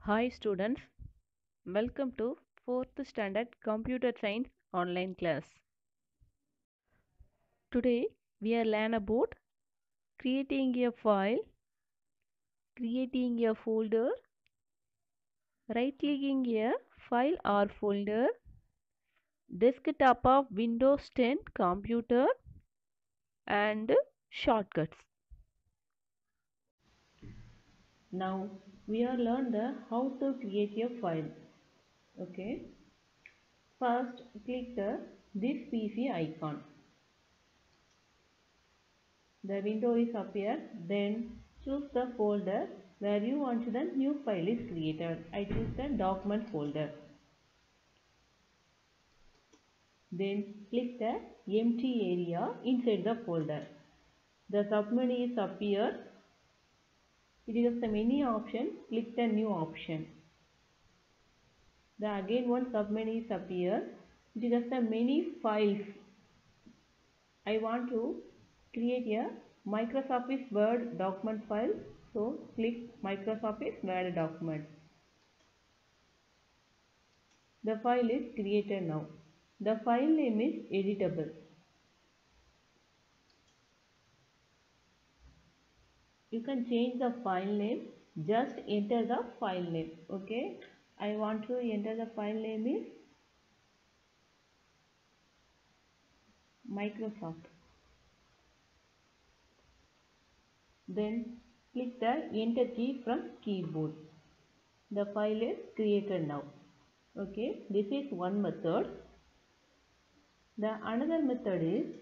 Hi students, welcome to 4th standard computer science online class. Today we are learn about creating a file, creating a folder, right clicking a file or folder, desktop of Windows 10 computer and shortcuts. Now we are learn the how to create a file. Okay. First click the this PC icon. The window is appear, then choose the folder where you want the new file is created. I choose the document folder. Then click the empty area inside the folder. The submenu is appear. It is the menu option. Click the new option. The again one submenu is appear. It is the many files. I want to create a Microsoft Word document file. So click Microsoft Word document. The file is created now. The file name is editable. You can change the file name. Just enter the file name. Okay. I want to enter the file name is Microsoft. Then click the enter key from keyboard. The file is created now. Okay. This is one method. The another method is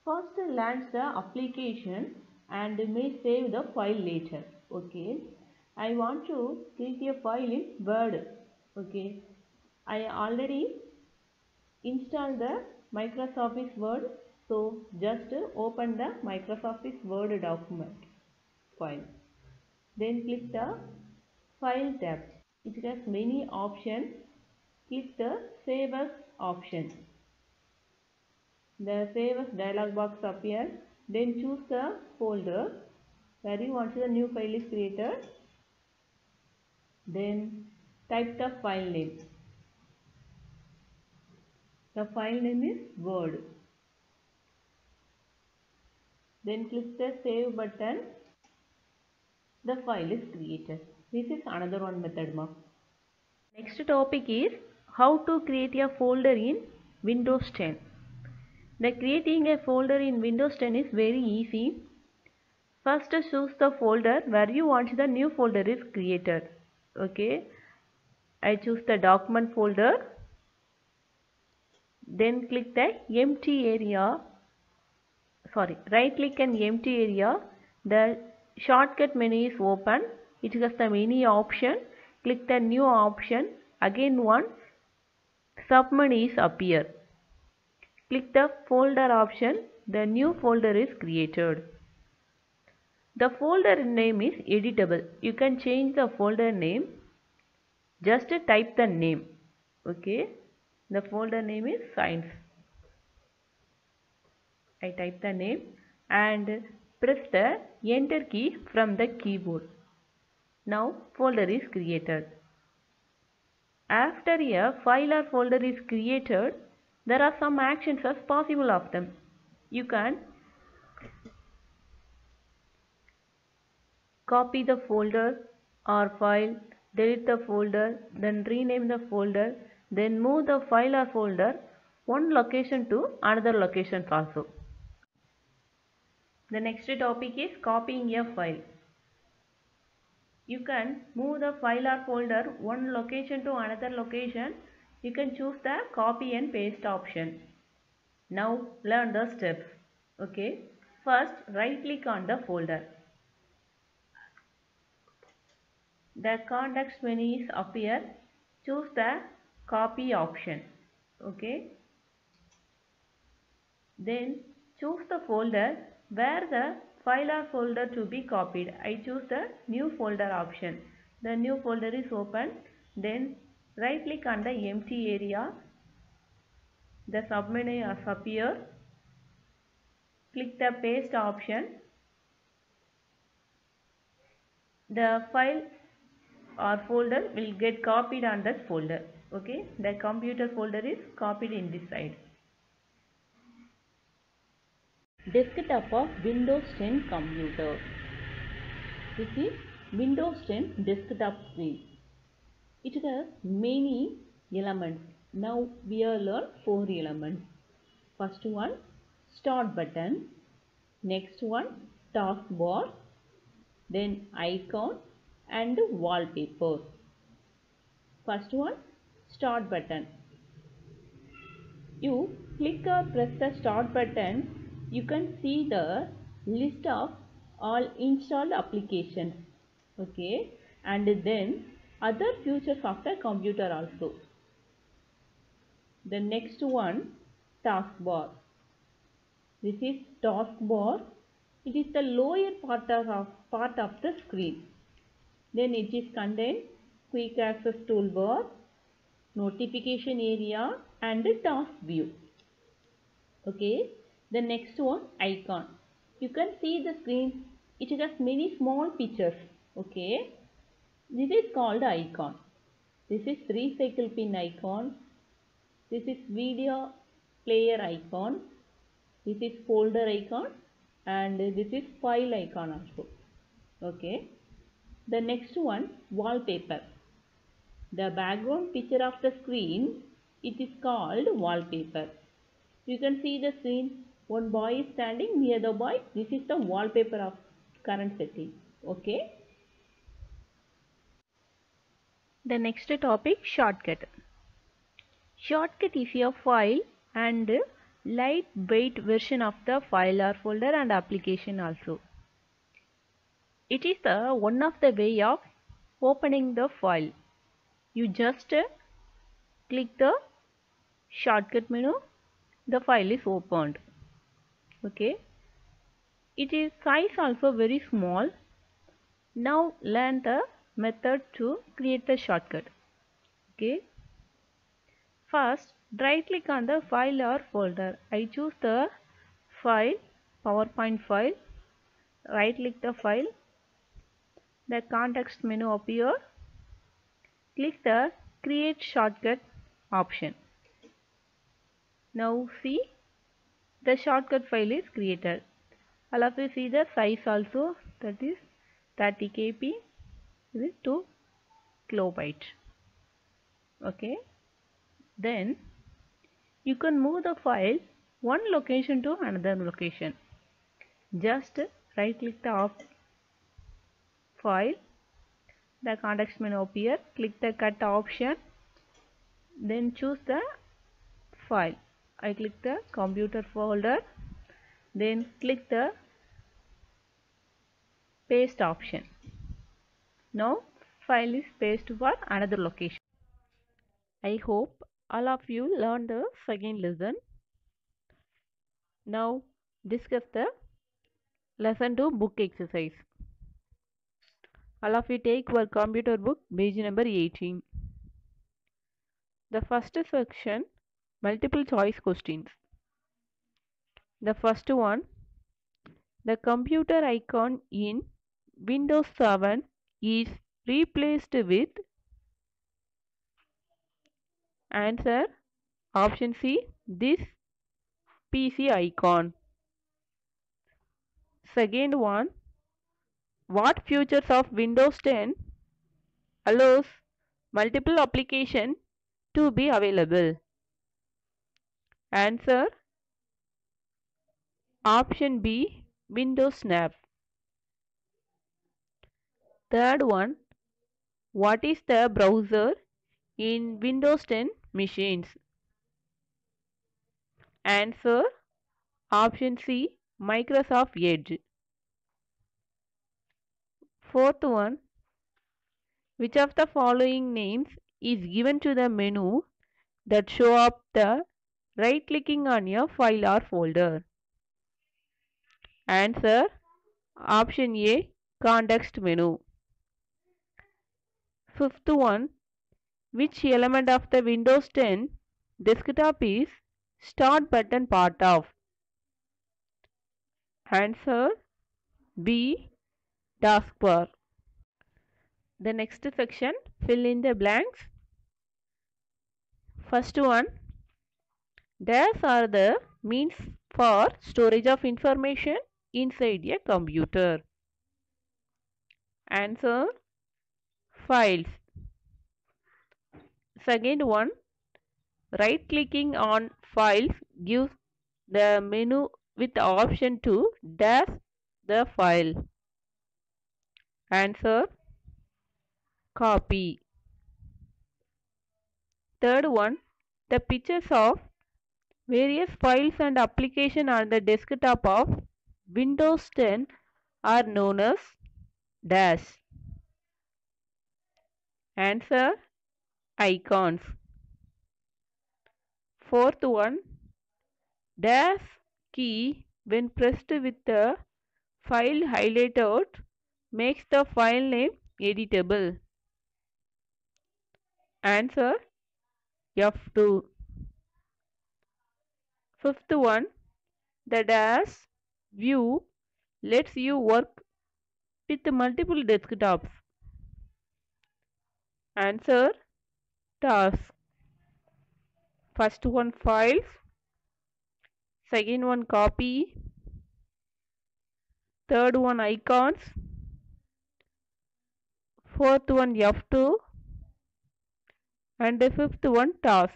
first launch the application and may save the file later. Okay. I want to create a file in Word. Okay. I already installed the Microsoft Word. So just open the Microsoft Word document file. Then click the File tab. It has many options. Click the Save As option. The Save As dialog box appears. Then choose the folder where you want the new file is created. Then type the file name. The file name is Word. Then click the Save button. The file is created. This is another one method. Next topic is how to create a folder in Windows 10. The creating a folder in Windows 10 is very easy. First choose the folder where you want the new folder is created. Okay. I choose the document folder. Then click the empty area. Right click and empty area. The shortcut menu is open. It has the menu option. Click the new option. Again one submenu is appear. Click the folder option. The new folder is created. The folder name is editable. You can change the folder name. Just type the name. Okay. The folder name is science. I type the name and press the enter key from the keyboard. Now folder is created. After a file or folder is created, there are some actions as possible of them. You can copy the folder or file, delete the folder, then rename the folder, then move the file or folder one location to another location also. The next topic is copying a file. You can move the file or folder one location to another location. You can choose the copy and paste option. Now learn the steps. Okay. First right click on the folder. The context menu is appear. Choose the copy option. Okay. Then choose the folder where the file or folder to be copied. I choose the new folder option. The new folder is open. Then right click on the empty area. The submenu has appeared. Click the paste option. The file our folder will get copied on that folder. Okay, the computer folder is copied in this side. Desktop of Windows 10 computer. This is Windows 10 desktop screen. It has many elements. Now we will learn 4 elements. First one, start button. Next one, taskbar. Then icon and wallpaper. First one, start button. You click or press the start button, you can see the list of all installed applications. Okay, and then other features of the computer also. The next one, taskbar. This is taskbar. It is the lower part of the screen. Then it is contained quick access toolbar, notification area and task view. Okay, the next one, icon. You can see the screen. It has many small pictures. Okay, this is called icon. This is recycle pin icon. This is video player icon. This is folder icon and this is file icon also. Okay. The next one, wallpaper. The background picture of the screen, it is called wallpaper. You can see the screen. One boy is standing near the boy. This is the wallpaper of current setting. Okay. The next topic, shortcut. Shortcut is a file and lightweight version of the file or folder and application also. It is one of the way of opening the file. You just click the shortcut menu, the file is opened. Okay. It is size also very small. Now learn the method to create the shortcut. Okay. First, right click on the file or folder. I choose the file, PowerPoint file. Right click the file. The context menu appear. Click the create shortcut option. Now see, the shortcut file is created. All of you see the size also, that is 30 kb with 2 kilobyte. Okay. Then you can move the file one location to another location. Just right click the file, the context menu appear, click the cut option, then choose the file. I click the computer folder, then click the paste option. Now file is pasted for another location. I hope all of you learned the second lesson. Now discuss the lesson 2 book exercise. All of you take your computer book, page number 18. The first section, multiple choice questions. The first one, the computer icon in Windows 7 is replaced with. Answer, option C, this PC icon. Second one, what features of Windows 10 allows multiple applications to be available? Answer, option B, Windows Snap. Third one, what is the browser in Windows 10 machines? Answer, option C, Microsoft Edge. Fourth one, which of the following names is given to the menu that show up the right clicking on a file or folder? Answer, option A, context menu. Fifth one, which element of the Windows 10 desktop is start button part of? Answer, B, taskbar. The next section, fill in the blanks. First one, dash are the means for storage of information inside a computer. Answer, files. Second one, right clicking on files gives the menu with the option to dash the file. Answer, copy. Third one, the pictures of various files and applications on the desktop of Windows 10 are known as dash. Answer, icons. Fourth one, dash key when pressed with the file highlighted makes the file name editable. Answer, F2. Fifth one, the dash view lets you work with multiple desktops. Answer, task. First one, files. Second one, copy. Third one, icons. Fourth one, F2. And the fifth one, task.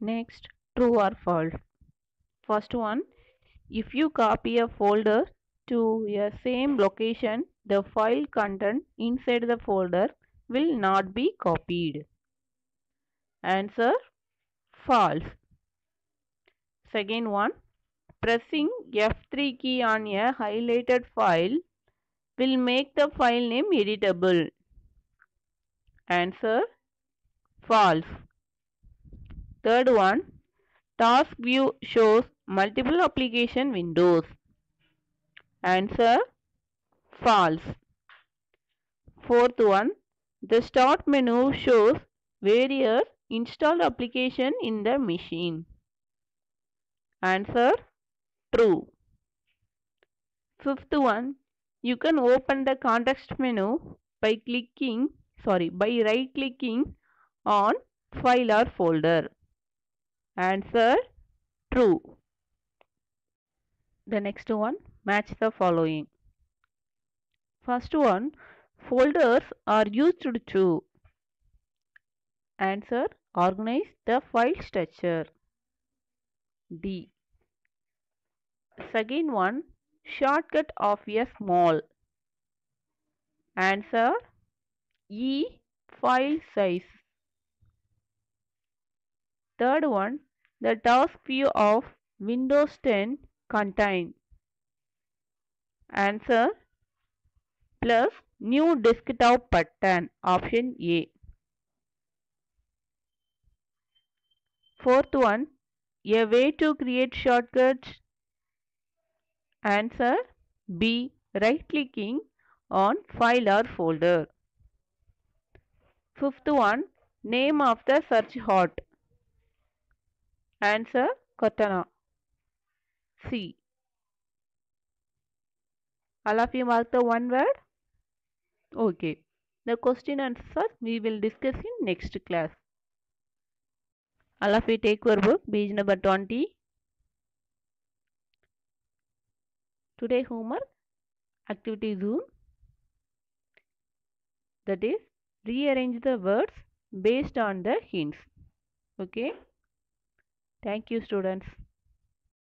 Next, true or false. First one, if you copy a folder to a same location, the file content inside the folder will not be copied. Answer, false. Second one, pressing F3 key on a highlighted file will make the file name editable. Answer, false. Third one, task view shows multiple application windows. Answer, false. Fourth one, the start menu shows various installed application in the machine. Answer, true. Fifth one, you can open the context menu by right clicking on file or folder. Answer, true. The next one, match the following. First one, folders are used to answer, organize the file structure. D. Second one, shortcut of a small. Answer, E. File size. Third one, the task view of Windows 10 contain. Answer, plus new desktop button. Option A. Fourth one, a way to create shortcuts. Answer, B. Right clicking on file or folder. Fifth one, name of the search hot. Answer, Cortana. C. All of you mark the one word? Okay. The question answer we will discuss in next class. All of you take your book, page number 20. Today homework, activity zone. That is, rearrange the words based on the hints. Okay. Thank you, students.